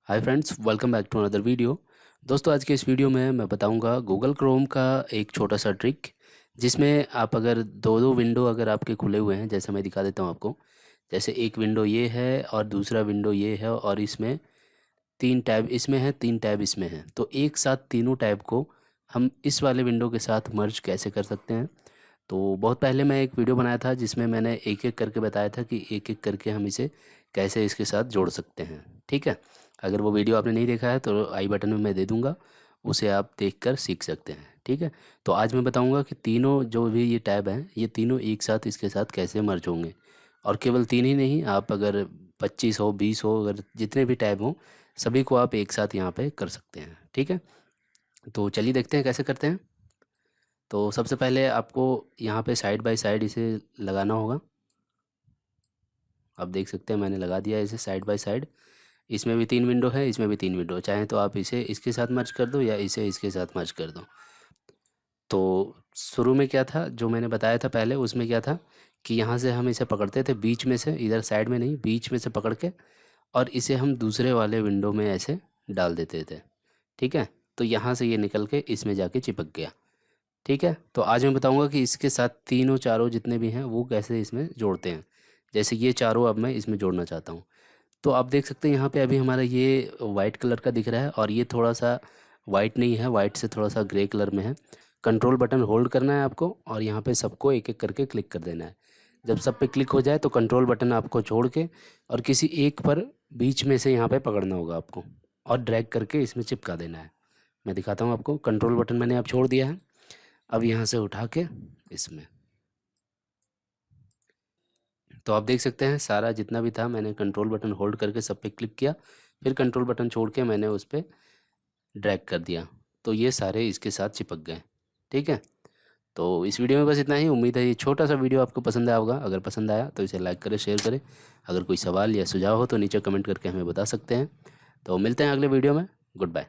Hi friends, welcome back to another video. दोस्तों, आज के इस वीडियो में मैं बताऊंगा गूगल क्रोम का एक छोटा सा ट्रिक, जिसमें आप अगर दो दो विंडो अगर आपके खुले हुए हैं, जैसे मैं दिखा देता हूं आपको। जैसे एक विंडो ये है और दूसरा विंडो ये है और इसमें तीन टैब इसमें है, तीन टैब इसमें है, तो एक साथ तीनों टैब को हम इस वाले विंडो के साथ मर्ज कैसे कर सकते हैं। तो बहुत पहले मैं एक वीडियो बनाया था जिसमें मैंने एक एक करके बताया था कि एक एक करके हम इसे कैसे इसके साथ जोड़ सकते हैं। ठीक है, अगर वो वीडियो आपने नहीं देखा है तो आई बटन में मैं दे दूँगा, उसे आप देखकर सीख सकते हैं। ठीक है, तो आज मैं बताऊँगा कि तीनों जो भी ये टैब हैं, ये तीनों एक साथ इसके साथ कैसे मर्ज होंगे। और केवल तीन ही नहीं, आप अगर 25 हो, 20 हो, अगर जितने भी टैब हों, सभी को आप एक साथ यहाँ पे कर सकते हैं। ठीक है, तो चलिए देखते हैं कैसे करते हैं। तो सबसे पहले आपको यहाँ पे साइड बाय साइड इसे लगाना होगा। आप देख सकते हैं मैंने लगा दिया है इसे साइड बाय साइड। इसमें भी तीन विंडो है, इसमें भी तीन विंडो, चाहे तो आप इसे इसके साथ मर्ज कर दो या इसे इसके साथ मर्ज कर दो। तो शुरू में क्या था, जो मैंने बताया था पहले, उसमें क्या था कि यहाँ से हम इसे पकड़ते थे बीच में से, इधर साइड में नहीं, बीच में से पकड़ के, और इसे हम दूसरे वाले विंडो में ऐसे डाल देते थे। ठीक है, तो यहाँ से ये निकल के इसमें जाके चिपक गया। ठीक है, तो आज मैं बताऊंगा कि इसके साथ तीनों चारों जितने भी हैं वो कैसे इसमें जोड़ते हैं। जैसे ये चारों अब मैं इसमें जोड़ना चाहता हूँ। तो आप देख सकते हैं यहाँ पे अभी हमारा ये वाइट कलर का दिख रहा है और ये थोड़ा सा वाइट नहीं है, वाइट से थोड़ा सा ग्रे कलर में है। कंट्रोल बटन होल्ड करना है आपको और यहाँ पे सबको एक एक करके क्लिक कर देना है। जब सब पे क्लिक हो जाए तो कंट्रोल बटन आपको छोड़ के और किसी एक पर बीच में से यहाँ पे पकड़ना होगा आपको और ड्रैग करके इसमें चिपका देना है। मैं दिखाता हूँ आपको। कंट्रोल बटन मैंने अब छोड़ दिया है, अब यहाँ से उठा के इसमें, तो आप देख सकते हैं सारा जितना भी था मैंने कंट्रोल बटन होल्ड करके सब पे क्लिक किया, फिर कंट्रोल बटन छोड़ के मैंने उस पर ड्रैग कर दिया, तो ये सारे इसके साथ चिपक गए। ठीक है, तो इस वीडियो में बस इतना ही। उम्मीद है ये छोटा सा वीडियो आपको पसंद आया होगा। अगर पसंद आया तो इसे लाइक करें, शेयर करें। अगर कोई सवाल या सुझाव हो तो नीचे कमेंट करके हमें बता सकते हैं। तो मिलते हैं अगले वीडियो में। Good bye.